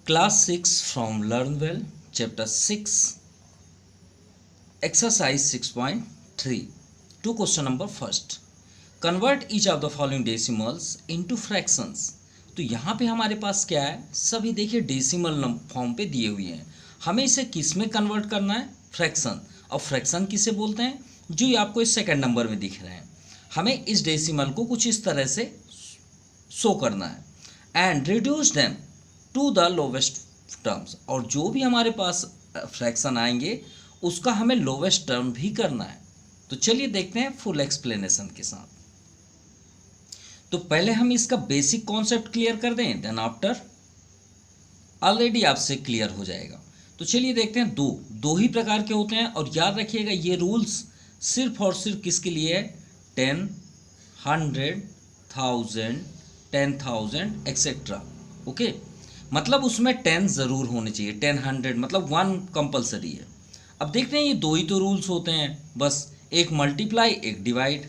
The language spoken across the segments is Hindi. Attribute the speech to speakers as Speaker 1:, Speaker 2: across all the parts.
Speaker 1: Class 6 from Learn Well, Chapter 6, Exercise 6.3. To question number first. Convert each of the following decimals into fractions. तो यहाँ पे हमारे पास क्या है, सभी देखिए डेसिमल फॉर्म पे दिए हुए हैं. हमें इसे किस में कन्वर्ट करना है, फ्रैक्शन. और फ्रैक्शन किसे बोलते हैं, जो ये आपको इस सेकंड नंबर में दिख रहे हैं. हमें इस डेसिमल को कुछ इस तरह से शो करना है. And reduce them to the lowest terms. और जो भी हमारे पास फ्रैक्शन आएंगे उसका हमें लोवेस्ट टर्म भी करना है. तो चलिए देखते हैं फुल एक्सप्लेनेशन के साथ. तो पहले हम इसका बेसिक कॉन्सेप्ट क्लियर कर दें, देन आफ्टर ऑलरेडी आपसे क्लियर हो जाएगा. तो चलिए देखते हैं. दो ही प्रकार के होते हैं. और याद रखिएगा ये रूल्स सिर्फ और सिर्फ किसके लिए है, 10, 100, 1000, 10,000 एक्सेट्रा. ओके, मतलब उसमें 10 ज़रूर होने चाहिए. 10, 100 मतलब 1 कंपलसरी है. अब देखते हैं ये दो ही तो रूल्स होते हैं बस, एक मल्टीप्लाई एक डिवाइड.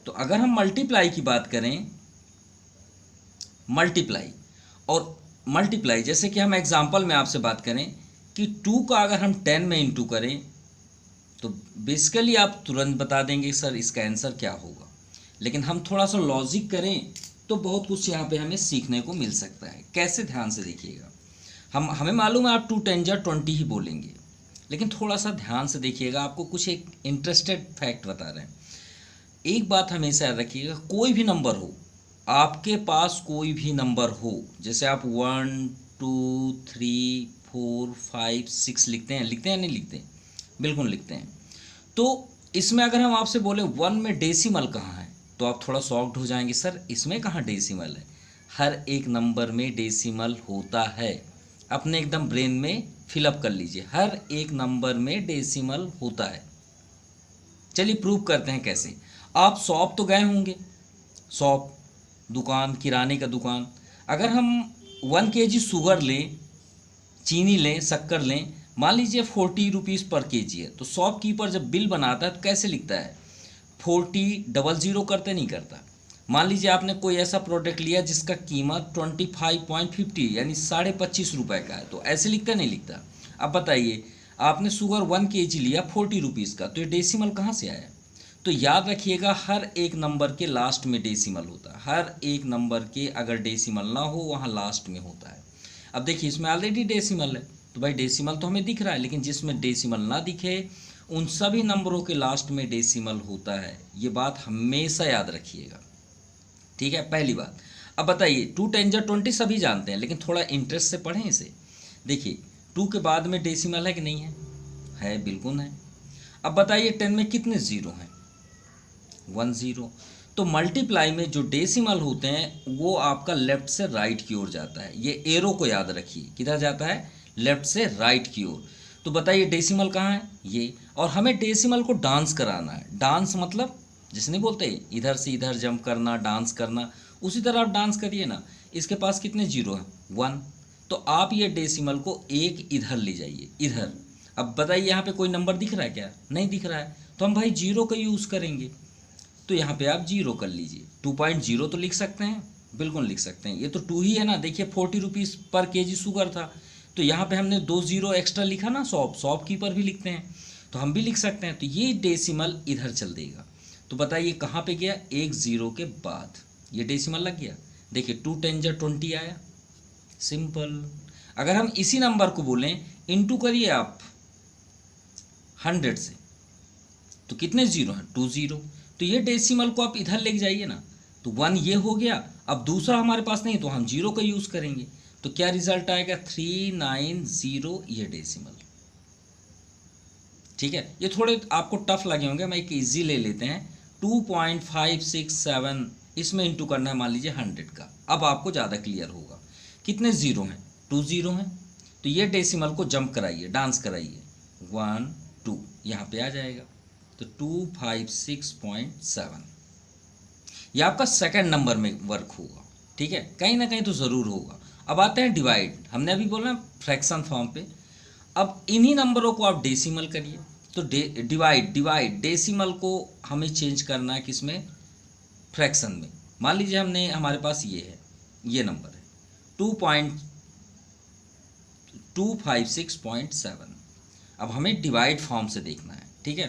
Speaker 1: तो अगर हम मल्टीप्लाई की बात करें, मल्टीप्लाई जैसे कि हम एग्जांपल में आपसे बात करें कि 2 का अगर हम 10 में इंटू करें तो बेसिकली आप तुरंत बता देंगे सर इसका आंसर क्या होगा. लेकिन हम थोड़ा सा लॉजिक करें तो बहुत कुछ यहाँ पे हमें सीखने को मिल सकता है. कैसे, ध्यान से देखिएगा. हमें मालूम है आप 2 10 जा 20 ही बोलेंगे, लेकिन थोड़ा सा ध्यान से देखिएगा. आपको कुछ एक इंटरेस्टेड फैक्ट बता रहे हैं. एक बात हमेशा याद रखिएगा, कोई भी नंबर हो, आपके पास कोई भी नंबर हो, जैसे आप 1 2 3 4 5 6 लिखते हैं या नहीं लिखते हैं, बिल्कुल लिखते हैं. तो इसमें अगर हम आपसे बोले 1 में डेसिमल कहाँ है, तो आप थोड़ा शॉक्ड हो जाएंगे, सर इसमें कहाँ डेसिमल है. हर एक नंबर में डेसिमल होता है. अपने एकदम ब्रेन में फिलअप कर लीजिए, हर एक नंबर में डेसिमल होता है. चलिए प्रूव करते हैं कैसे. आप शॉप तो गए होंगे, शॉप दुकान, किराने का दुकान. अगर हम 1 kg शुगर लें, चीनी लें, शक्कर लें, मान लीजिए 40 रुपीज़ पर kg है, तो शॉपकीपर जब बिल बनाता है तो कैसे लिखता है, 40 करते नहीं करता. मान लीजिए आपने कोई ऐसा प्रोडक्ट लिया जिसका कीमत 25.50 यानी 25.5 रुपये का है, तो ऐसे लिखता नहीं लिखता. अब बताइए, आपने शुगर 1 kg लिया 40 रुपीज़ का, तो ये डेसिमल कहाँ से आया. तो याद रखिएगा हर एक नंबर के लास्ट में डेसिमल होता है. हर एक नंबर के अगर डेसिमल ना हो वहाँ लास्ट में होता है. अब देखिए इसमें ऑलरेडी डेसिमल है, तो भाई डेसिमल तो हमें दिख रहा है, लेकिन जिसमें डेसिमल ना दिखे उन सभी नंबरों के लास्ट में डेसिमल होता है. ये बात हमेशा याद रखिएगा, ठीक है. पहली बात. अब बताइए 2 10 जा 20 सभी जानते हैं, लेकिन थोड़ा इंटरेस्ट से पढ़ें इसे. देखिए 2 के बाद में डेसिमल है कि नहीं है, बिल्कुल है. अब बताइए 10 में कितने ज़ीरो हैं, 1 0. तो मल्टीप्लाई में जो डेसिमल होते हैं वो आपका लेफ्ट से राइट की ओर जाता है. ये एरो को याद रखिए, किधर जाता है, लेफ्ट से राइट की ओर. तो बताइए डेसिमल कहाँ है, ये. और हमें डेसिमल को डांस कराना है. डांस मतलब जिसे नहीं बोलते इधर से इधर जंप करना, डांस करना, उसी तरह आप डांस करिए ना. इसके पास कितने जीरो हैं, 1. तो आप ये डेसिमल को एक इधर ले जाइए, इधर. अब बताइए यहाँ पे कोई नंबर दिख रहा है क्या, नहीं दिख रहा है, तो हम भाई जीरो का यूज़ करेंगे. तो यहाँ पे आप जीरो कर लीजिए. 2.0 तो लिख सकते हैं, बिल्कुल लिख सकते हैं. ये तो 2 ही है ना. देखिए 40 रुपीज़ पर kg शुगर था, तो यहाँ पे हमने 2 0 एक्स्ट्रा लिखा ना. शॉपकीपर भी लिखते हैं, तो हम भी लिख सकते हैं. तो ये डेसिमल इधर चल देगा. तो बताइए कहाँ पे गया, 1 0 के बाद ये डेसिमल लग गया. देखिए 2 10 जा 20 आया, सिंपल. अगर हम इसी नंबर को बोलें इंटू करिए आप 100 से, तो कितने ज़ीरो हैं, 2 0. तो ये डेसिमल को आप इधर लेके जाइए ना, तो 1 ये हो गया. अब दूसरा हमारे पास नहीं, तो हम जीरो का यूज़ करेंगे. तो क्या रिजल्ट आएगा, 390 ये डेसिमल. ठीक है. ये थोड़े आपको टफ लगे होंगे, मैं एक इजी ले लेते हैं. 2.567 इसमें इंटू करना है मान लीजिए 100 का. अब आपको ज़्यादा क्लियर होगा. कितने ज़ीरो हैं, 2 0 हैं. तो ये डेसिमल को जंप कराइए, डांस कराइए, 1 2 यहाँ पे आ जाएगा. तो 256.7 ये आपका सेकंड नंबर में वर्क होगा. ठीक है, कहीं ना कहीं तो ज़रूर होगा. अब आते हैं डिवाइड. हमने अभी बोला फ्रैक्शन फॉर्म पे. अब इन्हीं नंबरों को आप डेसिमल करिए. तो डिवाइड डेसिमल को हमें चेंज करना है किसमें, फ्रैक्शन में. मान लीजिए हमारे पास ये है, ये नंबर है 256.7। अब हमें डिवाइड फॉर्म से देखना है, ठीक है।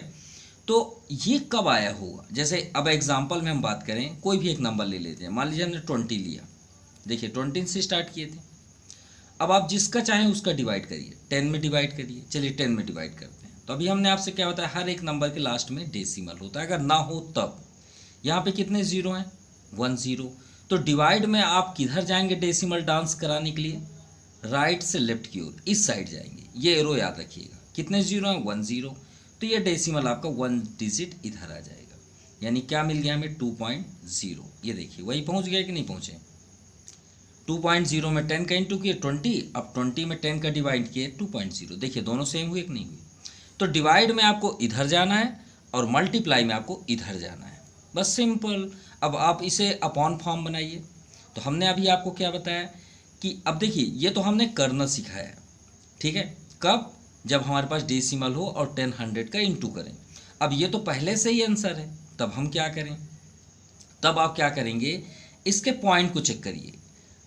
Speaker 1: तो ये कब आया होगा, जैसे अब एग्जांपल में हम बात करें, कोई भी एक नंबर ले लेते हैं, मान लीजिए हमने 20 लिया, देखिए 20 से स्टार्ट किए थे। अब आप जिसका चाहें उसका डिवाइड करिए, 10 में डिवाइड करिए। चलिए 10 में डिवाइड करते हैं। तो अभी हमने आपसे क्या बताया, हर एक नंबर के लास्ट में डेसिमल होता है, अगर ना हो तब। यहाँ पे कितने जीरो हैं, 1 0। तो डिवाइड में आप किधर जाएंगे डेसिमल डांस कराने के लिए, राइट से लेफ्ट की ओर, इस साइड जाएंगे। ये एरो याद रखिएगा, कितने जीरो हैं, 1 0। तो ये डेसिमल आपका 1 डिजिट इधर आ जाएगा, यानी क्या मिल गया हमें, 2.0। ये देखिए वही पहुंच गया कि नहीं पहुंचे। 2.0 में 10 का इंटू किए 20, अब 20 में 10 का डिवाइड किए 2.0। देखिए दोनों सेम हुए कि नहीं हुए। तो डिवाइड में आपको इधर जाना है और मल्टीप्लाई में आपको इधर जाना है, बस सिंपल। अब आप इसे अपॉन फॉर्म बनाइए। तो हमने अभी आपको क्या बताया कि अब देखिए ये तो हमने करना सिखाया है, ठीक है। कब, जब हमारे पास डेसिमल हो और 10 100 का इंटू करें। अब ये तो पहले से ही आंसर है, तब हम क्या करें, तब आप क्या करेंगे, इसके पॉइंट को चेक करिए।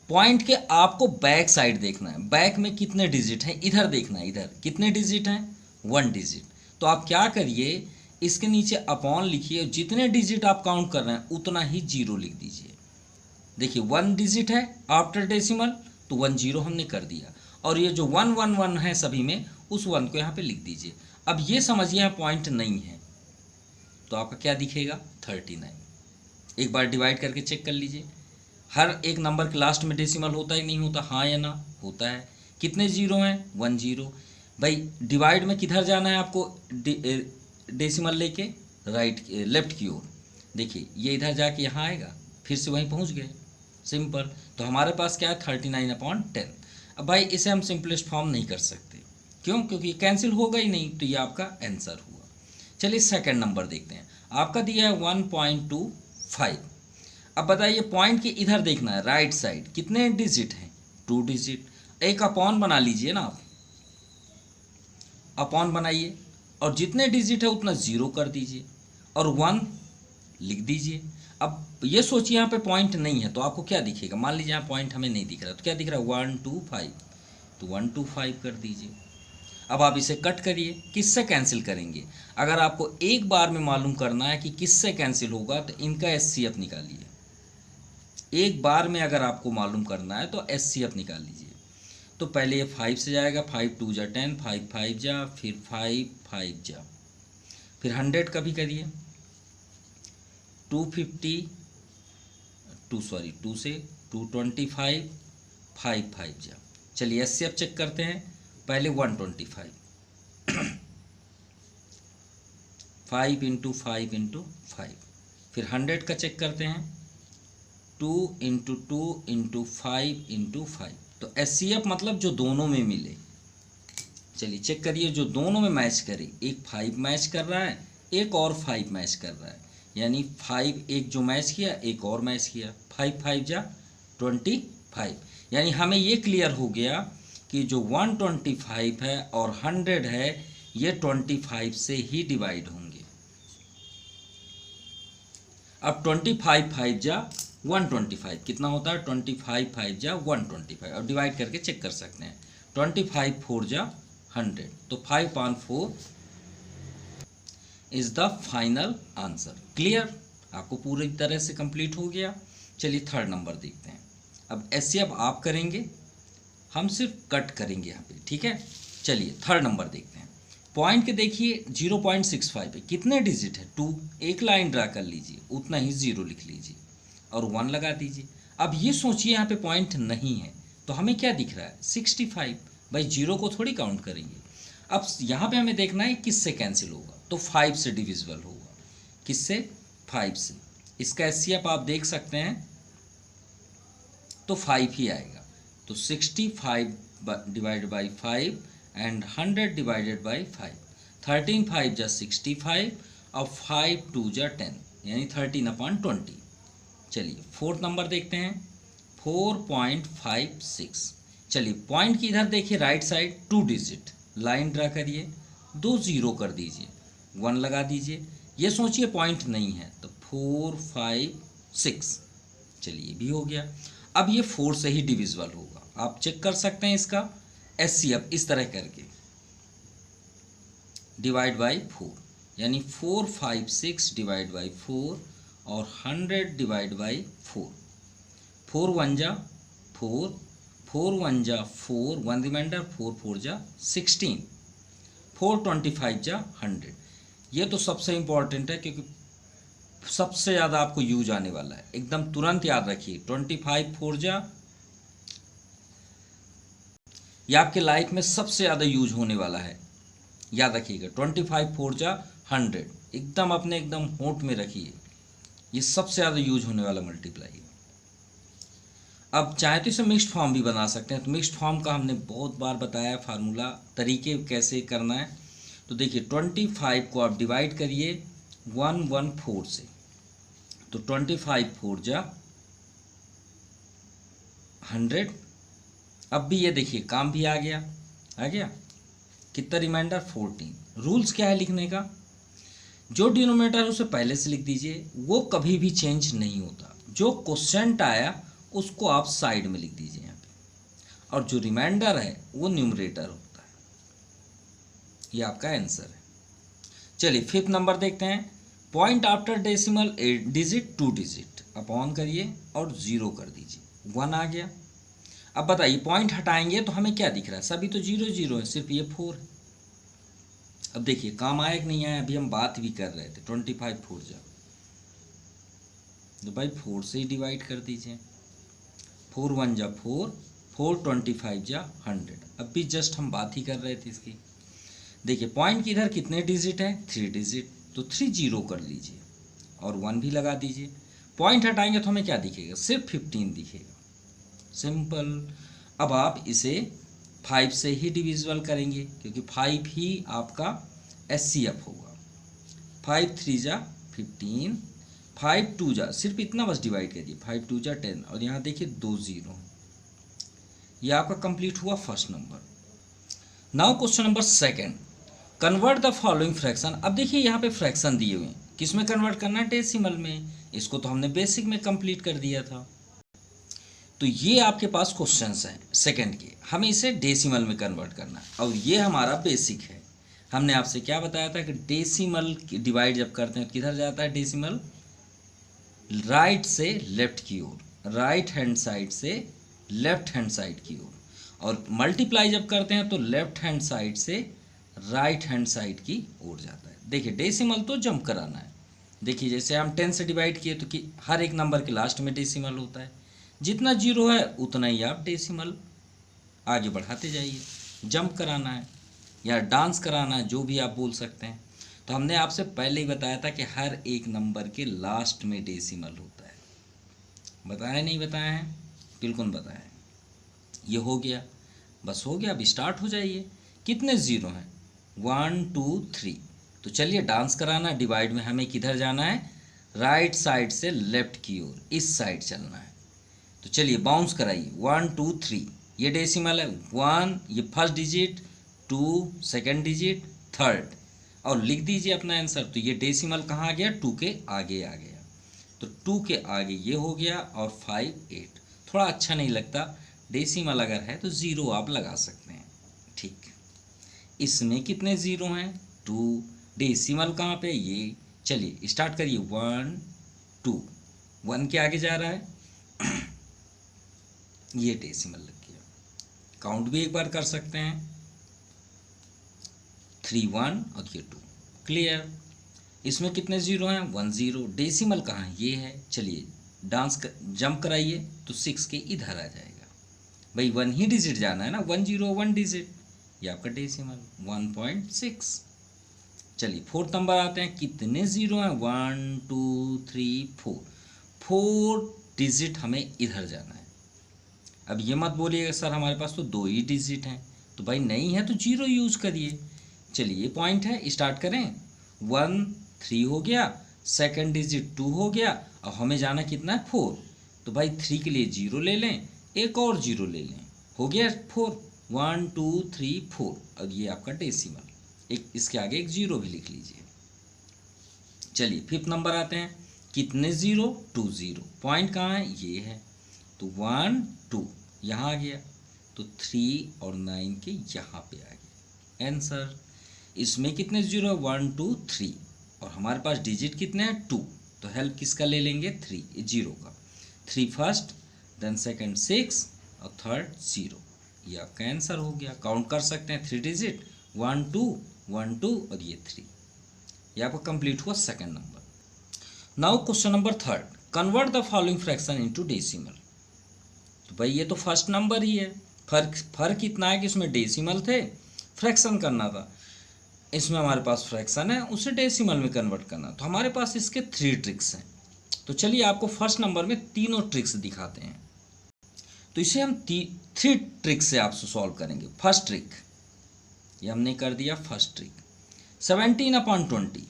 Speaker 1: पॉइंट के आपको बैक साइड देखना है, बैक में कितने डिजिट हैं, इधर देखना है, इधर कितने डिजिट हैं, 1 डिजिट। तो आप क्या करिए, इसके नीचे अपॉन लिखिए, जितने डिजिट आप काउंट कर रहे हैं उतना ही जीरो लिख दीजिए। देखिए 1 डिजिट है आफ्टर डेसिमल, तो 1 0 हमने कर दिया, और ये जो 1 1 1 है सभी में, उस 1 को यहाँ पे लिख दीजिए। अब ये समझिए यहाँ पॉइंट नहीं है, तो आपका क्या दिखेगा, 39। एक बार डिवाइड करके चेक कर लीजिए, हर एक नंबर के लास्ट में डेसिमल होता है नहीं होता, हाँ या ना, होता है। कितने जीरो हैं, 1 0। भाई डिवाइड में किधर जाना है आपको, डेसिमल लेके राइट लेफ्ट की ओर। देखिए ये इधर जाके यहाँ आएगा, फिर से वहीं पहुँच गए, सिंपल। तो हमारे पास क्या है, 39/10। अब भाई इसे हम सिंपलेस्ट फॉर्म नहीं कर सकते, क्यों, क्योंकि कैंसिल होगा ही नहीं, तो ये आपका आंसर हुआ। चलिए सेकंड नंबर देखते हैं, आपका दिया है 1.25। अब बताइए पॉइंट के इधर देखना है, राइट साइड, कितने डिजिट हैं, 2 डिजिट। एक अपॉन बना लीजिए ना आप, अपॉन बनाइए, और जितने डिजिट है उतना जीरो कर दीजिए और 1 लिख दीजिए। अब ये सोचिए यहाँ पे पॉइंट नहीं है, तो आपको क्या दिखेगा, मान लीजिए यहाँ पॉइंट हमें नहीं दिख रहा, तो क्या दिख रहा है, 125, तो 125 कर दीजिए। अब आप इसे कट करिए, किससे कैंसिल करेंगे, अगर आपको एक बार में मालूम करना है कि किससे कैंसिल होगा, तो इनका SCF निकालिए। एक बार में अगर आपको मालूम करना है तो SCF निकाल लीजिए। तो पहले ये 5 से जाएगा, 5 2 जा 10, 5 5 जा, फिर 5 5 जा, फिर 100 का भी करिए, 2 से 225, 5 5 जा। चलिए SCF चेक करते हैं, पहले 125, 5 × 5 × 5, फिर 100 का चेक करते हैं, 2 × 2 × 5 × 5। तो SCF मतलब जो दोनों में मिले। चलिए चेक करिए, जो दोनों में मैच करे, एक 5 मैच कर रहा है, एक और 5 मैच कर रहा है, यानी 5 एक जो मैच किया, एक और मैच किया, 5 5 जा 25। यानी हमें ये क्लियर हो गया कि जो 125 है और 100 है, ये 25 से ही डिवाइड होंगे। अब 25 5 जा 125 कितना होता है, 25 5 जा 125, और डिवाइड करके चेक कर सकते हैं, 25 4 जा 100, तो 5/4 is the final answer. Clear, आपको पूरी तरह से कंप्लीट हो गया। चलिए थर्ड नंबर देखते हैं। अब SCF आप करेंगे, हम सिर्फ कट करेंगे यहाँ पे, ठीक है। चलिए थर्ड नंबर देखते हैं। पॉइंट के देखिए 0.65 है, कितने डिजिट है, 2। एक लाइन ड्रा कर लीजिए, उतना ही 0 लिख लीजिए और 1 लगा दीजिए। अब ये सोचिए यहाँ पे पॉइंट नहीं है, तो हमें क्या दिख रहा है, 65। भाई 0 को थोड़ी काउंट करेंगे। अब यहाँ पे हमें देखना है किससे कैंसिल होगा, तो 5 से डिविजिबल होगा। किससे, 5 से। इसका SCF आप देख सकते हैं, तो 5 ही आएगा। तो 65 divided by 5 and 100 divided by 5, 13 5 जा 65 और 5 2 जा 10, यानी 13/20। चलिए फोर्थ नंबर देखते हैं, 4.56। चलिए पॉइंट की इधर देखिए, right side 2 digit, line draw करिए, 2 0 कर दीजिए, 1 लगा दीजिए। ये सोचिए पॉइंट नहीं है, तो 4 5 6। चलिए भी हो गया। अब ये 4 से ही डिविजिबल होगा, आप चेक कर सकते हैं इसका, SCF इस तरह करके डिवाइड बाई 4, यानी 4 5 6 डिवाइड बाई 4 और 100 डिवाइड बाई 4। 4 1 जा 4, 4 1 जा 4, 1 रिमाइंडर, 4 4 जा 16, 4 25 जा 100। ये तो सबसे इम्पॉर्टेंट है क्योंकि सबसे ज़्यादा आपको यूज आने वाला है, एकदम तुरंत याद रखिए। 25 4 जा, ये आपके लाइफ में सबसे ज़्यादा यूज होने वाला है, याद रखिएगा। 25 4 जा 100, एकदम अपने एकदम होंठ में रखिए, ये सबसे ज़्यादा यूज होने वाला मल्टीप्लाई है। अब चाहे तो इसे मिक्स्ड फॉर्म भी बना सकते हैं, तो मिक्स्ड फॉर्म का हमने बहुत बार बताया फार्मूला, तरीके कैसे करना है। तो देखिए 25 को आप डिवाइड करिए 114 से, तो 25 4 जा 100। अब भी ये देखिए काम भी आ गया कितना रिमाइंडर 14। रूल्स क्या है लिखने का, जो डिनोमिनेटर है उसे पहले से लिख दीजिए, वो कभी भी चेंज नहीं होता। जो क्वोशिएंट आया उसको आप साइड में लिख दीजिए यहाँ पे, और जो रिमाइंडर है वो न्यूमरेटर होता है। ये आपका आंसर है। चलिए 5th नंबर देखते हैं। Point after decimal 8 digit 2 digit, upon करिए और 0 कर दीजिए, 1 आ गया। अब बताइए पॉइंट हटाएंगे तो हमें क्या दिख रहा है, सभी तो 0 0 है, सिर्फ ये 4 है। अब देखिए काम आया कि नहीं आया, अभी हम बात भी कर रहे थे। 25 4 जा, तो भाई 4 से ही डिवाइड कर दीजिए, 4 1 जा 4, 4 25 जा 100। अब भी जस्ट हम बात ही कर रहे थे इसकी। देखिए पॉइंट की इधर कितने डिजिट है, 3 डिजिट, तो 3 0 कर लीजिए और 1 भी लगा दीजिए। पॉइंट हटाएंगे तो हमें क्या दिखेगा, सिर्फ 15 दिखेगा, सिंपल। अब आप इसे 5 से ही डिविजिबल करेंगे क्योंकि 5 ही आपका SCF होगा। 5 3 जा 15, 5 2 जा, सिर्फ इतना बस डिवाइड करिए, 5 2 जा 10, और यहाँ देखिए 2 0। ये आपका कंप्लीट हुआ first number. Now question number 2, convert the following fraction. अब देखिए यहाँ पे फ्रैक्शन दिए हुए हैं, किस में कन्वर्ट करना है, डेसिमल में। इसको तो हमने बेसिक में कंप्लीट कर दिया था। तो ये आपके पास क्वेश्चंस हैं सेकंड के, हमें इसे डेसिमल में कन्वर्ट करना है, और ये हमारा बेसिक है। हमने आपसे क्या बताया था कि डेसिमल डिवाइड जब करते हैं किधर जाता है डेसिमल, राइट से लेफ्ट की ओर, राइट हैंड साइड से लेफ्ट हैंड साइड की ओर, और मल्टीप्लाई जब करते हैं तो लेफ्ट हैंड साइड से राइट हैंड साइड की ओर जाता है। देखिए डेसिमल तो जंप कराना है। देखिए जैसे हम 10 से डिवाइड किए तो कि हर एक नंबर के लास्ट में डेसिमल होता है, जितना 0 है उतना ही आप डेसिमल आगे बढ़ाते जाइए। जंप कराना है या डांस कराना है, जो भी आप बोल सकते हैं। तो हमने आपसे पहले ही बताया था कि हर एक नंबर के लास्ट में डेसिमल होता है। बताया नहीं बताया है, बिल्कुल बताया है। ये हो गया, बस हो गया। अब स्टार्ट हो जाइए। कितने 0 हैं, 1 2 3। तो चलिए डांस कराना, डिवाइड में हमें किधर जाना है, राइट साइड से लेफ्ट की ओर, इस साइड चलना है। तो चलिए बाउंस कराइए, 1 2 3, ये डेसिमल है। 1 ये first digit, 2 second digit, third, और लिख दीजिए अपना आंसर। तो ये डेसिमल कहाँ आ गया, 2 के आगे आ गया। तो 2 के आगे ये हो गया, और 5 8। थोड़ा अच्छा नहीं लगता, डेसिमल अगर है तो 0 आप लगा सकते हैं, ठीक। इसमें कितने 0 हैं, 2। डेसिमल कहाँ पे, ये। चलिए स्टार्ट करिए, 1 2, 1 के आगे जा रहा है ये डेसिमल लग गया। काउंट भी एक बार कर सकते हैं, 3 1 और ये 2, क्लियर। इसमें कितने 0 हैं, 1 0। डेसिमल कहाँ है, ये है। चलिए जंप कराइए तो 6 के इधर आ जाएगा। भाई 1 ही डिजिट जाना है ना, 1 0 1 डिजिट, ये आपका डेसिमल 1.6। चलिए 4th नंबर आते हैं। कितने 0 हैं, 1 2 3 4। 4 डिजिट हमें इधर जाना है। अब ये मत बोलिएगा सर हमारे पास तो 2 ही डिजिट हैं। तो भाई नहीं है तो 0 यूज़ करिए। चलिए पॉइंट है, स्टार्ट करें। 1 3 हो गया, सेकंड डिजिट 2 हो गया, अब हमें जाना कितना है, 4। तो भाई 3 के लिए 0 ले लें, एक और 0 ले लें, हो गया 4। 1 2 3 4, और ये आपका डेसिमल। एक इसके आगे एक 0 भी लिख लीजिए। चलिए 5th नंबर आते हैं। कितने 0, 2 0। पॉइंट कहाँ है, ये है। तो 1 2 यहाँ आ गया। तो 3 और 9 के यहाँ पे आ गए आंसर। इसमें कितने जीरो है, 1 2 3, और हमारे पास डिजिट कितने हैं 2, तो हेल्प किसका ले लेंगे 3 जीरो का। 3 फर्स्ट, देन सेकंड 6 और थर्ड 0, ये आपका आंसर हो गया। काउंट कर सकते हैं 3 डिजिट, 1 2 1 2 और ये 3, ये आपका कंप्लीट हुआ second number. Now question number third, convert the following fraction into decimal. तो भाई ये तो फर्स्ट नंबर ही है, फर्क इतना है कि इसमें डेसिमल थे, फ्रैक्शन करना था, इसमें हमारे पास फ्रैक्शन है, उसे डेसिमल में कन्वर्ट करना। तो हमारे पास इसके 3 ट्रिक्स हैं। तो चलिए आपको फर्स्ट नंबर में तीनों ट्रिक्स दिखाते हैं। तो इसे हम 3 ट्रिक्स से आपसे सॉल्व करेंगे। फर्स्ट ट्रिक ये हमने कर दिया, फर्स्ट ट्रिक 17/20।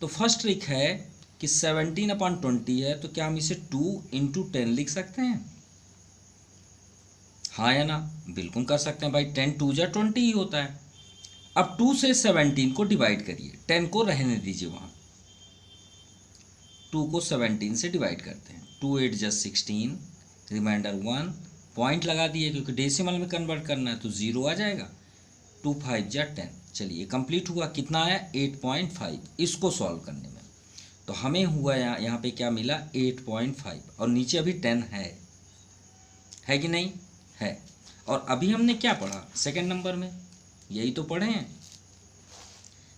Speaker 1: तो फर्स्ट ट्रिक है कि 17/20 है, तो क्या हम इसे 2 × 10 लिख सकते हैं? हाँ या ना? बिल्कुल कर सकते हैं भाई, 10 2 जा 20 ही होता है। अब 2 से 17 को डिवाइड करिए, 10 को रहने दीजिए वहाँ, 2 को 17 से डिवाइड करते हैं। 2 8 जा 16, रिमाइंडर 1, पॉइंट लगा दिए क्योंकि डेसिमल में कन्वर्ट करना है तो 0 आ जाएगा। 2 5 जा 10, चलिए कंप्लीट हुआ। कितना आया 8.5 इसको सॉल्व करने में। तो हमें हुआ यहाँ पे क्या मिला 8.5, और नीचे अभी 10 है कि नहीं है। और अभी हमने क्या पढ़ा सेकंड नंबर में, यही तो पढ़े हैं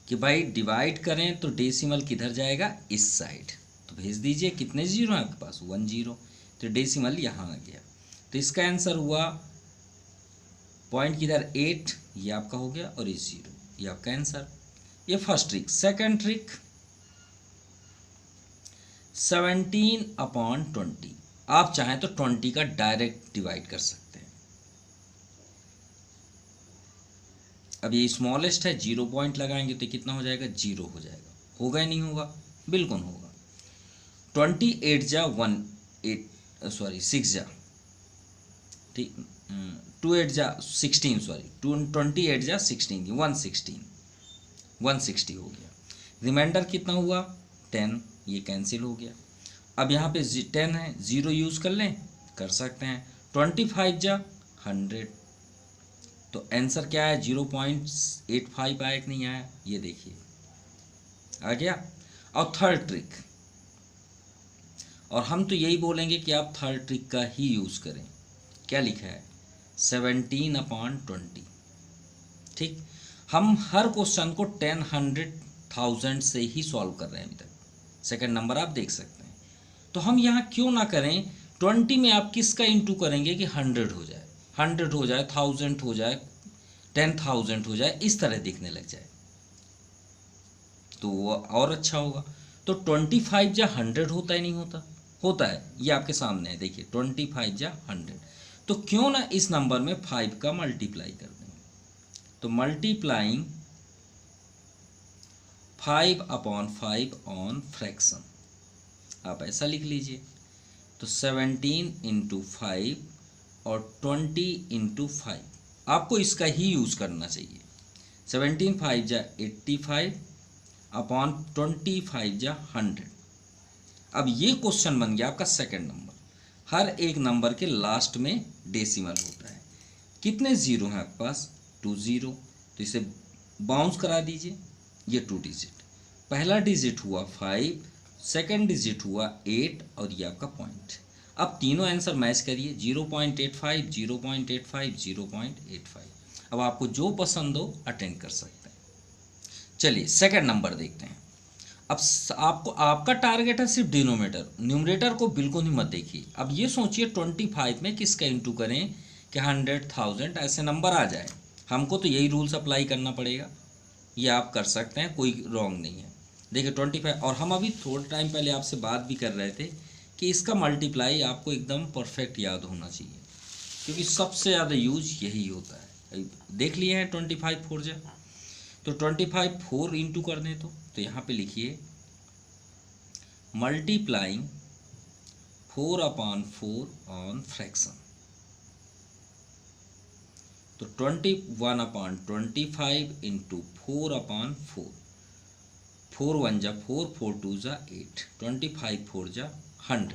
Speaker 1: कि भाई डिवाइड करें तो डेसिमल किधर जाएगा, इस साइड। तो भेज दीजिए, कितने जीरो हैं आपके पास 1 0, तो डेसिमल यहाँ आ गया। तो इसका आंसर हुआ पॉइंट किधर 8, ये आपका हो गया, और ये 0, ये आपका आंसर। ये फर्स्ट ट्रिक। सेकंड ट्रिक 17/20, आप चाहें तो 20 का डायरेक्ट डिवाइड कर सकते हैं। अब ये स्मॉलेस्ट है, 0 पॉइंट लगाएंगे तो कितना हो जाएगा 0 हो जाएगा। होगा या नहीं होगा? बिल्कुल होगा। 28 जा 6 जा, ठीक, 2 8 जा 16, सॉरी 28 जा 16, 160 हो गया। रिमाइंडर कितना हुआ 10, ये कैंसिल हो गया। अब यहाँ पे 10 है, 0 यूज़ कर लें, कर सकते हैं। 25 जा 100, तो आंसर क्या है 0.85 आया कि नहीं आया, ये देखिए आ गया। और थर्ड ट्रिक, और हम तो यही बोलेंगे कि आप थर्ड ट्रिक का ही यूज़ करें। क्या लिखा है 17/20, ठीक। हम हर क्वेश्चन को 10 100 1000 से ही सॉल्व कर रहे हैं अभी तक। सेकंड नंबर आप देख सकते हैं। तो हम यहाँ क्यों ना करें 20 में आप किसका इंटू करेंगे कि 100 हो जाए, 100 हो जाए, 1000 हो जाए, 10,000 हो जाए, इस तरह दिखने लग जाए तो वो और अच्छा होगा। तो 25 जा 100 होता ही नहीं होता, होता है, ये आपके सामने है, देखिए 25 जा 100। तो क्यों ना इस नंबर में 5 का मल्टीप्लाई कर दें। तो मल्टीप्लाइंग 5/5 ऑन फ्रैक्शन, आप ऐसा लिख लीजिए। तो 17 × 5 और 20 × 5, आपको इसका ही यूज़ करना चाहिए। 17 5 जा 85 अपॉन 25 जा 100। अब ये क्वेश्चन बन गया आपका सेकंड नंबर। हर एक नंबर के लास्ट में डेसिमल होता है। कितने ज़ीरो हैं आपके पास 2 0, तो इसे बाउंस करा दीजिए, ये 2 डिजिट, पहला डिजिट हुआ 5, सेकंड डिजिट हुआ 8, और ये आपका पॉइंट। अब तीनों आंसर मैच करिए, 0.85 0.85 0.85। अब आपको जो पसंद हो अटेंड कर सकते हैं। चलिए सेकंड नंबर देखते हैं। अब आपको आपका टारगेट है सिर्फ डिनोमिनेटर, न्यूमरेटर को बिल्कुल ही मत देखिए। अब ये सोचिए 25 में किसका इंटू करें कि 100 1000 ऐसे नंबर आ जाए। हमको तो यही रूल्स अप्लाई करना पड़ेगा, ये आप कर सकते हैं, कोई रॉन्ग नहीं है। देखिए 25, और हम अभी थोड़ा टाइम पहले आपसे बात भी कर रहे थे कि इसका मल्टीप्लाई आपको एकदम परफेक्ट याद होना चाहिए, क्योंकि सबसे ज़्यादा यूज यही होता है। देख लिए हैं 25 4 जा, तो 25 4 इंटू कर दें तो यहाँ पे लिखिए मल्टीप्लाइंग 4/4 ऑन फ्रैक्शन। तो 21/25 इंटू 4/4, 4 1 जा 4, 4 2 जा 8, 25 4 जा 100।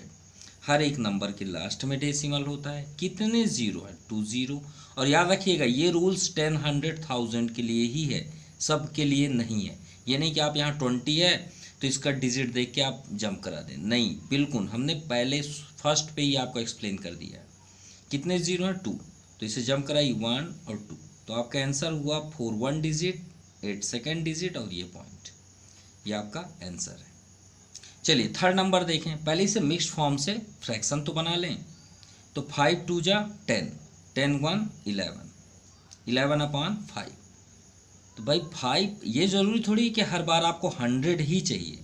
Speaker 1: हर एक नंबर के लास्ट में डेसिमल होता है। कितने ज़ीरो है? 2 ज़ीरो। और याद रखिएगा ये रूल्स 10, 100, 1000 के लिए ही है, सब के लिए नहीं है। ये नहीं कि आप यहाँ 20 है तो इसका डिजिट देख के आप जंप करा दें, नहीं, बिल्कुल हमने पहले फर्स्ट पे ही आपको एक्सप्लेन कर दिया है। कितने ज़ीरो है? 2, तो इसे जंप कराई 1 और 2, तो आपका आंसर हुआ 4 1 डिजिट, 8 सेकेंड डिजिट और ये पॉइंट, ये आपका आंसर है। चलिए थर्ड नंबर देखें। पहले इसे मिक्स्ड फॉर्म से फ्रैक्शन तो बना लें। तो 5 2 जा 10, 10 1 11, 11/5। तो भाई 5, ये ज़रूरी थोड़ी कि हर बार आपको 100 ही चाहिए।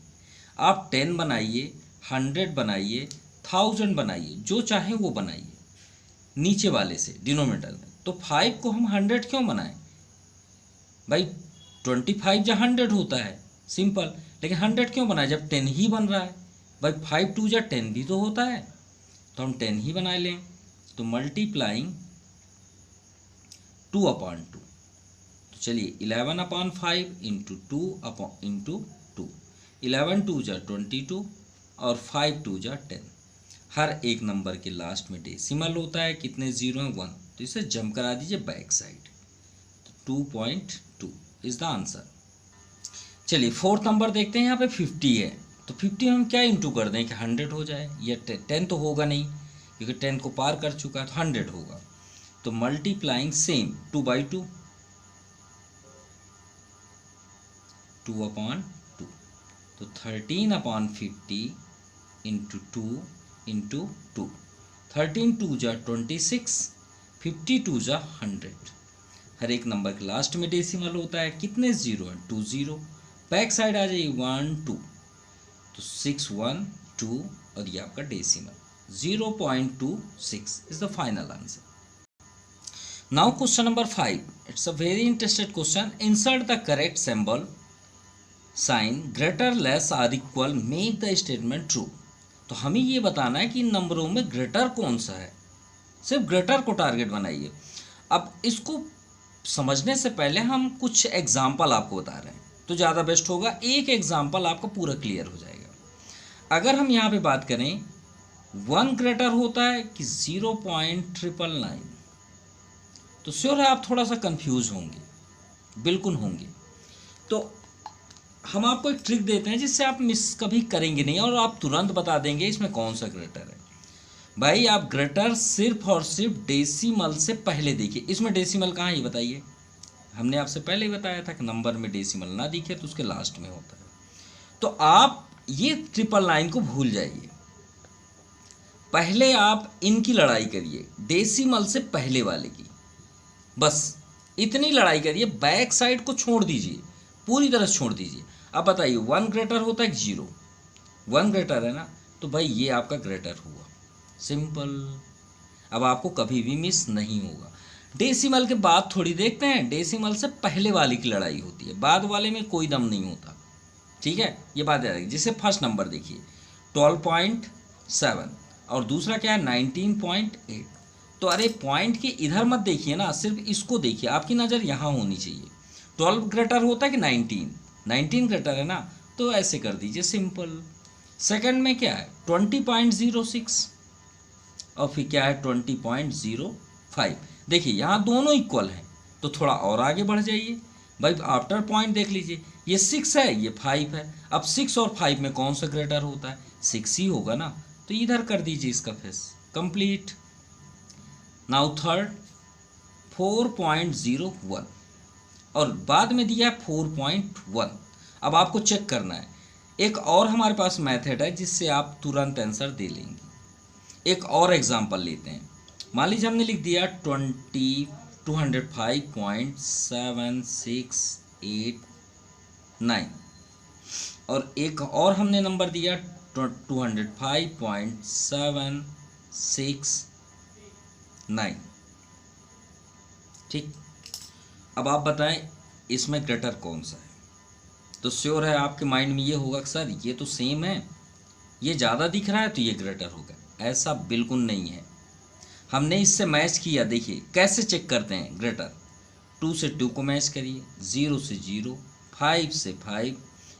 Speaker 1: आप 10 बनाइए, 100 बनाइए, 1000 बनाइए, जो चाहे वो बनाइए नीचे वाले से डिनोमिनेटर में। तो 5 को हम 100 क्यों बनाएं भाई? 25 जा 100 होता है, सिंपल। लेकिन 100 क्यों बनाए जब 10 ही बन रहा है? भाई 5 2 जा 10 भी तो होता है, तो हम 10 ही बना लें। तो मल्टीप्लाइंग 2/2, तो चलिए 11/5 इंटू 2 11 2 जा 22 और 5 2 जा 10। हर एक नंबर के लास्ट में डेसिमल होता है। कितने ज़ीरो हैं? 1, तो इसे जंप करा दीजिए बैक साइड। तो 2.2 इज़ द आंसर। चलिए फोर्थ नंबर देखते हैं। यहाँ पे 50 है, तो 50 हम क्या इंटू कर दें कि 100 हो जाए। ये 10 तो होगा नहीं क्योंकि 10 को पार कर चुका है, तो 100 होगा। तो मल्टीप्लाइंग सेम 2/2, 2/2, तो 13/50 इंटू 2 इंटू 2, 13 2 जा 26, 52 जा 100। हर एक नंबर के लास्ट में डेसिमल होता है। कितने ज़ीरो हैं? 2 ज़ीरो। बैक साइड आ जाइए 1 2, तो 6 1 2 और ये आपका decimal 0.26 is the final answer. Now question number 5, it's a very interested question. Insert the correct symbol sign greater less or equal, make the statement true. तो हमें ये बताना है कि इन नंबरों में ग्रेटर कौन सा है, सिर्फ ग्रेटर को टारगेट बनाइए। अब इसको समझने से पहले हम कुछ एग्जाम्पल आपको बता रहे हैं, तो ज़्यादा बेस्ट होगा। एक एग्जाम्पल आपका पूरा क्लियर हो जाएगा। अगर हम यहाँ पे बात करें 1 ग्रेटर होता है कि 0.999, तो श्योर है आप थोड़ा सा कंफ्यूज होंगे, बिल्कुल होंगे। तो हम आपको एक ट्रिक देते हैं जिससे आप मिस कभी करेंगे नहीं और आप तुरंत बता देंगे इसमें कौन सा ग्रेटर है। भाई आप ग्रेटर सिर्फ और सिर्फ डेसिमल से पहले देखिए। इसमें डेसिमल कहाँ है ये बताइए? हमने आपसे पहले ही बताया था कि नंबर में डेसिमल ना दिखे तो उसके लास्ट में होता है। तो आप ये 999 को भूल जाइए, पहले आप इनकी लड़ाई करिए, डेसिमल से पहले वाले की, बस इतनी लड़ाई करिए। बैक साइड को छोड़ दीजिए, पूरी तरह छोड़ दीजिए। अब बताइए 1 ग्रेटर होता है 0, 1 ग्रेटर है ना, तो भाई ये आपका ग्रेटर हुआ, सिंपल। अब आपको कभी भी मिस नहीं होगा। डेसिमल के बाद थोड़ी देखते हैं, डेसिमल से पहले वाले की लड़ाई होती है, बाद वाले में कोई दम नहीं होता, ठीक है, ये बात याद रखिए। जैसे फर्स्ट नंबर देखिए 12.7 और दूसरा क्या है 19.8। तो अरे पॉइंट के इधर मत देखिए ना, सिर्फ इसको देखिए, आपकी नज़र यहाँ होनी चाहिए। 12 ग्रेटर होता है कि 19 ग्रेटर है ना, तो ऐसे कर दीजिए, सिंपल। सेकंड में क्या है 20.06 और फिर क्या है 20.05। देखिए यहाँ दोनों इक्वल हैं, तो थोड़ा और आगे बढ़ जाइए भाई, आफ्टर पॉइंट देख लीजिए, ये 6 है ये 5 है। अब 6 और 5 में कौन सा ग्रेटर होता है? 6 ही होगा ना, तो इधर कर दीजिए इसका फेस कंप्लीट। नाउ थर्ड 4.01 और बाद में दिया है 4.1। अब आपको चेक करना है, एक और हमारे पास मेथड है जिससे आप तुरंत आंसर दे लेंगे। एक और एग्जांपल लेते हैं। मान लीजिए हमने लिख दिया 205.7689 और एक और हमने नंबर दिया 205.769, ठीक। अब आप बताएं इसमें ग्रेटर कौन सा है? तो श्योर है आपके माइंड में ये होगा कि सर ये तो सेम है, ये ज़्यादा दिख रहा है तो ये ग्रेटर होगा। ऐसा बिल्कुल नहीं है, हमने इससे मैच किया। देखिए कैसे चेक करते हैं ग्रेटर, 2 से 2 को मैच करिए, 0 से 0, 5 से 5,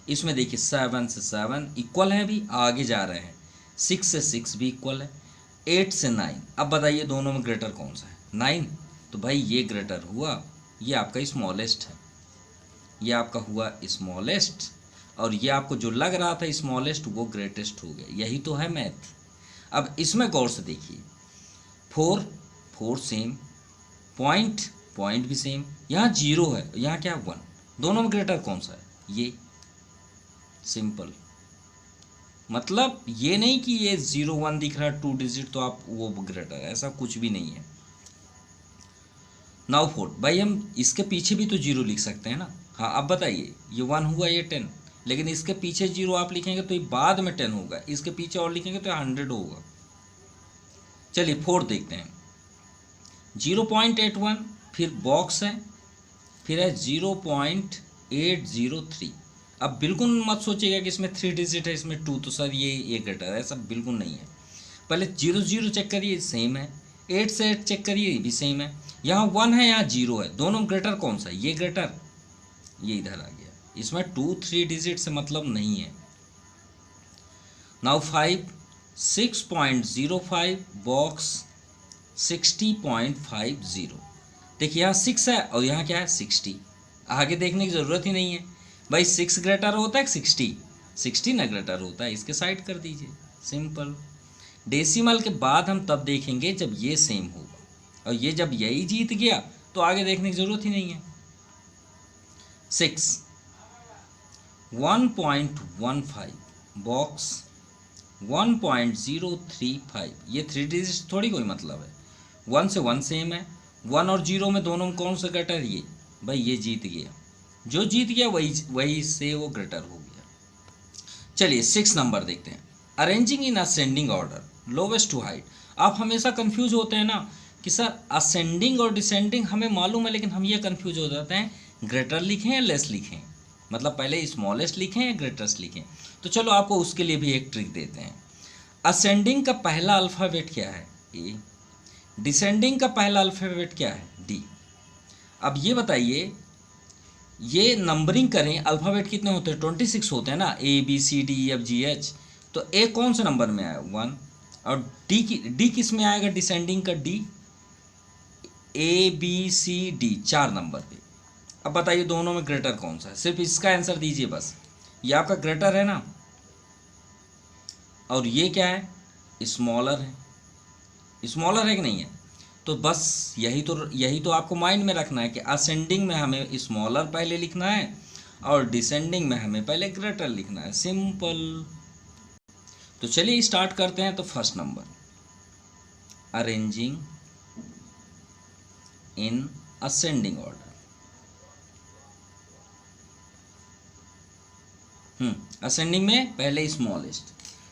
Speaker 1: इसमें देखिए 7 से 7 इक्वल हैं, भी आगे जा रहे हैं। 6 से 6 भी इक्वल है, 8 से 9। अब बताइए दोनों में ग्रेटर कौन सा है? 9। तो भाई ये ग्रेटर हुआ, ये आपका स्मॉलेस्ट है, ये आपका हुआ स्मॉलेस्ट, और ये आपको जो लग रहा था स्मॉलेस्ट वो ग्रेटेस्ट हो गया। यही तो है मैथ। अब इसमें गौर से देखिए, 4 सेम, पॉइंट भी सेम, यहाँ 0 है, यहाँ क्या है 1, दोनों में ग्रेटर कौन सा है? ये। सिंपल। मतलब ये नहीं कि ये 0 1 दिख रहा है 2 डिजिट तो आप वो ग्रेटर है, ऐसा कुछ भी नहीं है। नाउ 4, भाई हम इसके पीछे भी तो 0 लिख सकते हैं ना। हाँ अब बताइए, ये 1 हुआ, ये 10, लेकिन इसके पीछे 0 आप लिखेंगे तो ये बाद में 10 होगा, इसके पीछे और लिखेंगे तो 100 होगा। चलिए 4 देखते हैं। 0.81, फिर बॉक्स है, फिर है 0.803। अब बिल्कुल मत सोचिएगा कि इसमें 3 डिजिट है, इसमें 2, तो सर ये ग्रेटर है, ऐसा बिल्कुल नहीं है। पहले 0 चेक करिए, सेम है। 8 से 8 चेक करिए, ये भी सेम है। यहाँ 1 है, यहाँ 0 है, दोनों ग्रेटर कौन सा है? ये ग्रेटर, ये इधर आ गया। इसमें 2 3 डिजिट से मतलब नहीं है। Now 5, 6.05, box 60.50। देखिए यहाँ 6 है और यहाँ क्या है 60, आगे देखने की ज़रूरत ही नहीं है भाई। 6 ग्रेटर होता है 60 ना ग्रेटर होता है, इसके साइड कर दीजिए, सिंपल। डेसिमल के बाद हम तब देखेंगे जब ये सेम होगा, और ये जब यही जीत गया तो आगे देखने की ज़रूरत ही नहीं है। 6, 1.15, बॉक्स 1.035। ये 3 डिजिट थोड़ी कोई मतलब है। 1 से 1 सेम है, 1 और 0 में दोनों में कौन सा ग्रेटर? ये भाई, ये जीत गया, जो जीत गया वही से वो ग्रेटर हो गया। चलिए 6 नंबर देखते हैं। Arranging in ascending order, lowest to height. आप हमेशा कंफ्यूज होते हैं ना कि सर असेंडिंग और डिसेंडिंग हमें मालूम है, लेकिन हम ये कंफ्यूज हो जाते हैं ग्रेटर लिखें या लेस लिखें, मतलब पहले स्मॉलेस्ट लिखें या ग्रेटेस्ट लिखें। तो चलो आपको उसके लिए भी एक ट्रिक देते हैं। असेंडिंग का पहला अल्फ़ाबेट क्या है? ए। डिसेंडिंग का पहला अल्फ़ाबेट क्या है? डी। अब ये बताइए, ये नंबरिंग करें, अल्फ़ाबेट कितने होते हैं? 26 होते हैं ना, A B C D E F G H. तो ए कौन से नंबर में आया? 1। और डी किस में आएगा? डिसेंडिंग का D, A B C D 4 number पे। अब बताइए दोनों में ग्रेटर कौन सा है? सिर्फ इसका आंसर दीजिए बस। ये आपका ग्रेटर है ना, और ये क्या है? स्मॉलर है। स्मॉलर है कि नहीं है? तो बस यही तो आपको माइंड में रखना है कि असेंडिंग में हमें स्मॉलर पहले लिखना है और डिसेंडिंग में हमें पहले ग्रेटर लिखना है, सिंपल। तो चलिए स्टार्ट करते हैं। तो first number, arranging in ascending order. Ascending में पहले स्मॉलेस्ट।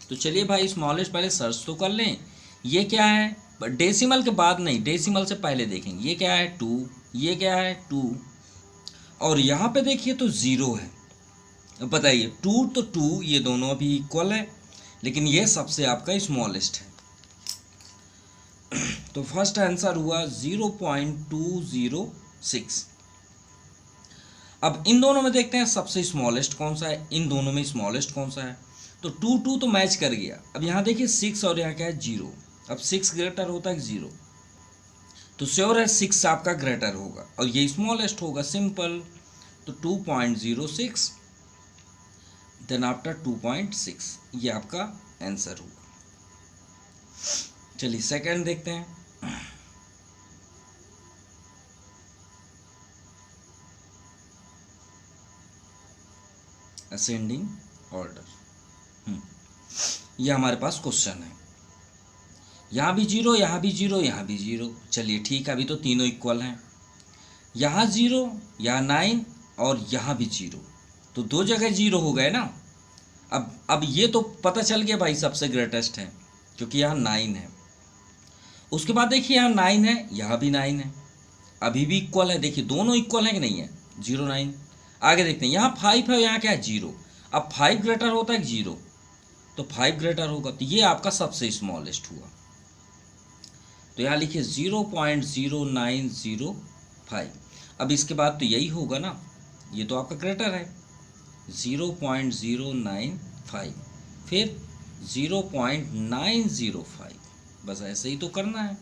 Speaker 1: तो चलिए भाई स्मॉलेस्ट पहले सर्च तो कर लें। ये क्या है? डेसिमल के बाद नहीं, डेसिमल से पहले देखेंगे। ये क्या है? 2। ये क्या है? 2। और यहाँ पे देखिए तो 0 है। अब बताइए 2 तो 2, ये दोनों अभी इक्वल है, लेकिन ये सबसे आपका स्मॉलेस्ट है। तो फर्स्ट आंसर हुआ 0.206। अब इन दोनों में देखते हैं सबसे स्मॉलेस्ट कौन सा है, इन दोनों में स्मॉलेस्ट कौन सा है। तो 2 तो मैच कर गया। अब यहाँ देखिए 6 और यहाँ क्या है? 0। अब 6 ग्रेटर होता है 0, तो श्योर है 6 आपका ग्रेटर होगा और ये स्मॉलेस्ट होगा, सिंपल। तो 2.06 देन आफ्टर 2.6, ये आपका आंसर होगा। चलिए सेकंड देखते हैं। असेंडिंग ऑर्डर, ये हमारे पास क्वेश्चन है। यहाँ भी 0, यहाँ भी 0, यहाँ भी 0। चलिए ठीक है, अभी तो तीनों इक्वल हैं। यहाँ 0, यहाँ 9 और यहाँ भी 0, तो 2 जगह 0 हो गए ना। अब ये तो पता चल गया भाई सबसे ग्रेटेस्ट है, क्योंकि यहाँ 9 है। उसके बाद देखिए यहाँ 9 है, यहाँ भी 9 है, अभी भी इक्वल है। देखिए दोनों इक्वल है कि नहीं है? 0 9। आगे देखते हैं, यहाँ 5 है, यहाँ क्या है? 0। अब 5 ग्रेटर होता है 0, तो 5 ग्रेटर होगा, तो ये आपका सबसे स्मॉलेस्ट हुआ। तो यहाँ लिखिए 0.0905। अब इसके बाद तो यही होगा ना, ये तो आपका ग्रेटर है 0.095। फिर 0.905, बस ऐसे ही तो करना है।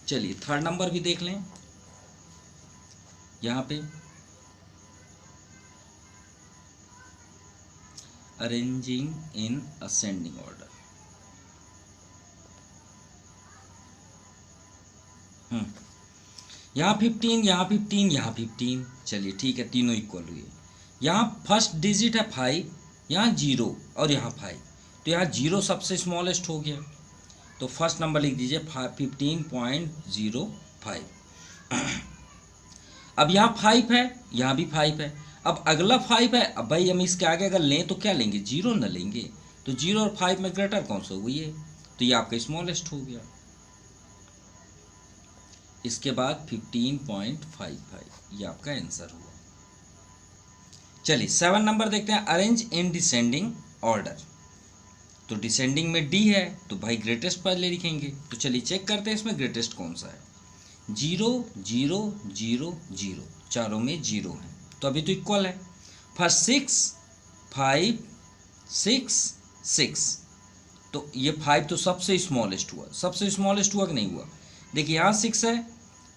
Speaker 1: चलिए थर्ड नंबर भी देख लें। यहाँ पे अरेंजिंग इन असेंडिंग ऑर्डर, यहाँ 15, यहाँ 15, यहाँ 15। चलिए ठीक है, तीनों इक्वल हुए। यहाँ फर्स्ट डिजिट है 5, यहाँ 0 और यहाँ 5, तो यहाँ 0 सबसे स्मॉलेस्ट हो गया, तो फर्स्ट नंबर लिख दीजिए 15.05। अब यहाँ 5 है, यहाँ भी 5 है, अब अगला 5 है। अब भाई हम इसके आगे अगर लें तो क्या लेंगे, 0 न लेंगे, तो 0 और 5 में ग्रेटर कौन सा हुआ ये, तो ये आपका स्मॉलेस्ट हो गया। इसके बाद 15.55, ये आपका आंसर हुआ। चलिए 7 नंबर देखते हैं, अरेंज इन डिसेंडिंग ऑर्डर। तो डिसेंडिंग में डी है, तो भाई ग्रेटेस्ट पहले लिखेंगे। तो चलिए चेक करते हैं इसमें ग्रेटेस्ट कौन सा है। 0 0 0 0, चारों में 0 है, तो अभी तो इक्वल है। फर्स्ट 6 5 6 6, तो ये 5 तो सबसे स्मॉलेस्ट हुआ, सबसे स्मॉलेस्ट हुआ कि नहीं हुआ। देखिए यहाँ 6 है,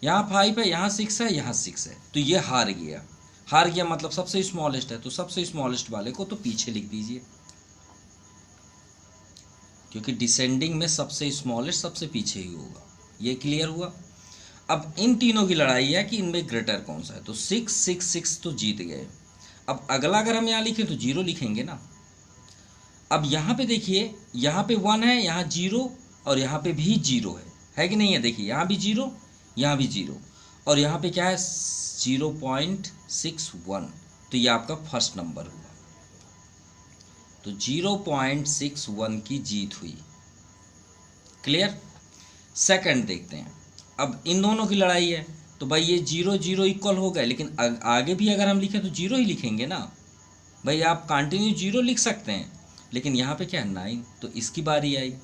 Speaker 1: यहाँ 5 है, यहाँ 6 है, यहाँ 6 है, तो ये हार गया। हार गया मतलब सबसे स्मॉलेस्ट है, तो सबसे स्मॉलेस्ट वाले को तो पीछे लिख दीजिए, क्योंकि डिसेंडिंग में सबसे स्मॉलेस्ट सबसे पीछे ही होगा। ये क्लियर हुआ। अब इन तीनों की लड़ाई है कि इनमें ग्रेटर कौन सा है, तो 6 6 6 तो जीत गए। अब अगला अगर हम यहाँ लिखें तो 0 लिखेंगे ना। अब यहाँ पे देखिए, यहाँ पे 1 है, यहाँ 0 और यहाँ पे भी 0 है कि नहीं है। देखिए यहाँ भी 0, यहाँ भी 0, और यहाँ पे क्या है 0.61, तो ये आपका फर्स्ट नंबर हुआ। तो 0.61 की जीत हुई। क्लियर। सेकंड देखते हैं। अब इन दोनों की लड़ाई है, तो भाई ये 0 0 इक्वल हो गए, लेकिन आगे भी अगर हम लिखें तो 0 ही लिखेंगे ना भाई। आप कंटिन्यू 0 लिख सकते हैं, लेकिन यहाँ पे क्या है 9, तो इसकी बारी आई।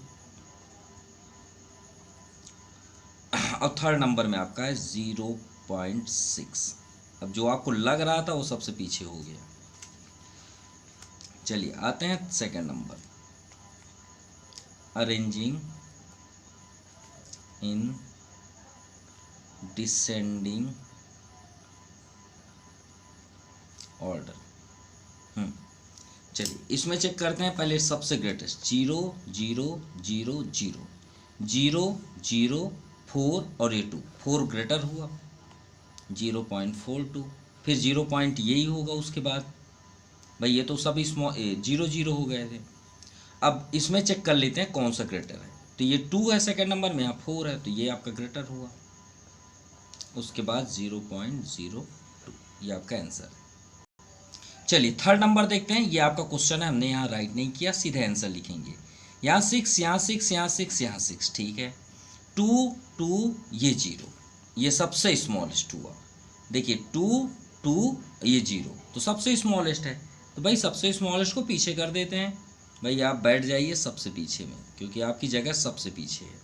Speaker 1: और थर्ड नंबर में आपका है 0.6। अब जो आपको लग रहा था वो सबसे पीछे हो गया। चलिए आते हैं second number, arranging in descending order. चलिए इसमें चेक करते हैं पहले सबसे ग्रेटेस्ट। 0 0 0 0 0 0 4 और ये 2, 4 ग्रेटर हुआ 0.42, फिर 0 पॉइंट यही होगा उसके बाद। भाई ये तो सभी 0 0 हो गए थे। अब इसमें चेक कर लेते हैं कौन सा ग्रेटर है, तो ये 2 है सेकंड नंबर में, यहाँ 4 है, तो ये आपका ग्रेटर हुआ। उसके बाद 0.02, ये आपका आंसर है। चलिए थर्ड नंबर देखते हैं। ये आपका क्वेश्चन है, हमने यहाँ राइट नहीं किया, सीधे आंसर लिखेंगे। यहाँ 6, यहाँ 6, यहाँ 6, यहाँ 6, ठीक है। 2 2, ये 0, ये सबसे स्मॉलेस्ट हुआ। देखिए 2 2, ये 0, तो सबसे स्मॉलेस्ट है, तो भाई सबसे स्मॉलेस्ट को पीछे कर देते हैं। भाई आप बैठ जाइए सबसे पीछे में, क्योंकि आपकी जगह सबसे पीछे है।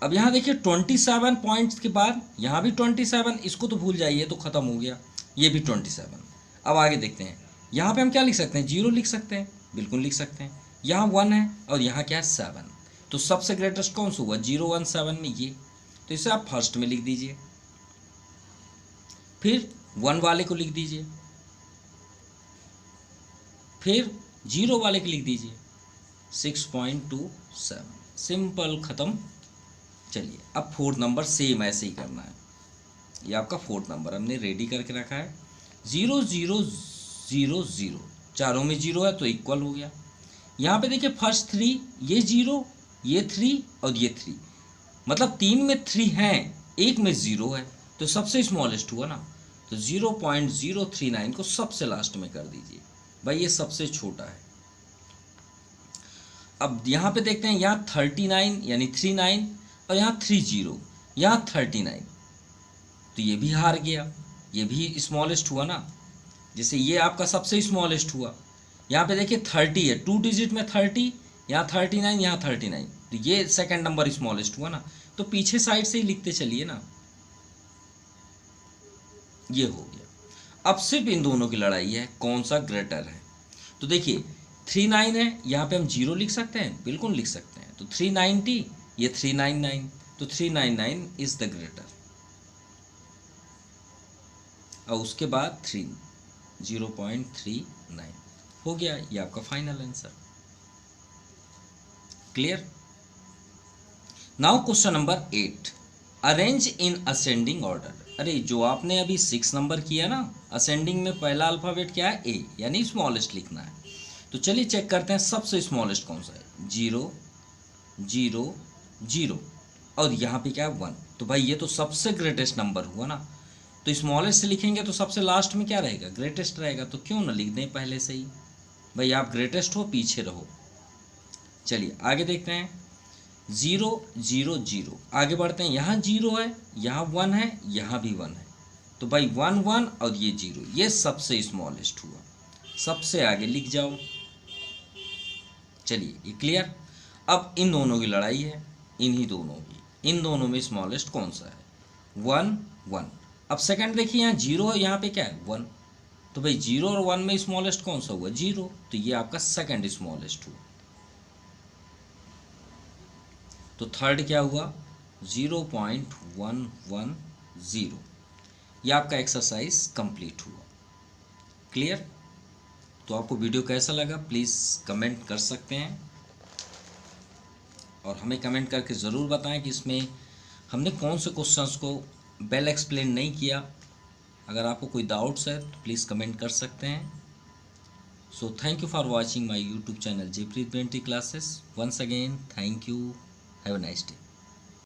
Speaker 1: अब यहाँ देखिए 27 पॉइंट्स के बाद यहाँ भी 27, इसको तो भूल जाइए, तो ख़त्म हो गया। ये भी 27। अब आगे देखते हैं, यहाँ पे हम क्या लिख सकते हैं, 0 लिख सकते हैं, बिल्कुल लिख सकते हैं। यहाँ 1 है और यहाँ क्या है 7, तो सबसे ग्रेटेस्ट कौन सा हुआ 0 1 7 में ये, तो इसे आप फर्स्ट में लिख दीजिए। फिर 1 वाले को लिख दीजिए, फिर 0 वाले को लिख दीजिए 6.27, सिंपल ख़त्म। चलिए अब फोर्थ नंबर सेम ऐसे ही करना है। ये आपका फोर्थ नंबर हमने रेडी करके रखा है। 0 0 0 0, चारों में 0 है तो इक्वल हो गया। यहाँ पे देखिए फर्स्ट 3, ये 0, ये 3 और ये 3, मतलब 3 में 3 हैं, एक में 0 है, तो सबसे स्मॉलेस्ट हुआ ना, तो 0.039 को सबसे लास्ट में कर दीजिए। भाई ये सबसे छोटा है। अब यहाँ पे देखते हैं, यहाँ 39 यानी 39 और यहाँ 30, यहाँ 39, तो ये भी हार गया, ये भी स्मॉलेस्ट हुआ ना, जैसे ये आपका सबसे स्मॉलेस्ट हुआ। यहाँ पे देखिए 30 है, 2 डिजिट में 30, यहाँ 39, यहाँ 39, तो ये सेकंड नंबर स्मॉलेस्ट हुआ ना, तो पीछे साइड से ही लिखते चलिए ना, ये हो गया। अब सिर्फ इन दोनों की लड़ाई है कौन सा ग्रेटर है। तो देखिए 39 है, यहाँ पे हम 0 लिख सकते हैं, बिल्कुल लिख सकते हैं। तो 390, ये 399, तो 399 इज द ग्रेटर, और उसके बाद 0.39 हो गया। ये आपका final answer. Clear? Now question number 8, arrange in ascending order. अरे जो आपने अभी 6 नंबर किया ना, असेंडिंग में पहला अल्फ़ाबेट क्या है? ए, यानी स्मॉलेस्ट लिखना है। तो चलिए चेक करते हैं सबसे स्मॉलेस्ट कौन सा है। 0 0 0, और यहाँ पे क्या है? 1। तो भाई ये तो सबसे ग्रेटेस्ट नंबर हुआ ना, तो स्मॉलेस्ट से लिखेंगे तो सबसे लास्ट में क्या रहेगा? ग्रेटेस्ट रहेगा। तो क्यों ना लिख दें पहले से ही, भाई आप ग्रेटेस्ट हो, पीछे रहो। चलिए आगे देखते हैं। 0 0 0, आगे बढ़ते हैं। यहाँ 0 है, यहाँ 1 है, यहाँ भी 1 है, तो भाई 1 1 और ये 0, ये सबसे स्मॉलेस्ट हुआ, सबसे आगे लिख जाओ। चलिए ये क्लियर। अब इन दोनों की लड़ाई है, इन्हीं दोनों की, इन दोनों में स्मॉलेस्ट कौन सा है? 1 1। अब सेकंड देखिए, यहाँ 0 है, यहाँ पे क्या है? 1। तो भाई 0 और 1 में स्मॉलेस्ट कौन सा हुआ? 0। तो ये आपका सेकंड स्मॉलेस्ट हुआ। तो थर्ड क्या हुआ? 0.110। ये आपका एक्सरसाइज कंप्लीट हुआ। क्लियर? तो आपको वीडियो कैसा लगा प्लीज़ कमेंट कर सकते हैं, और हमें कमेंट करके ज़रूर बताएं कि इसमें हमने कौन से क्वेश्चंस को वेल एक्सप्लेन नहीं किया। अगर आपको कोई डाउट्स है तो प्लीज़ कमेंट कर सकते हैं। So thank you for watching my YouTube channel Jaipreet BNT classes. Once again thank you, have a nice day.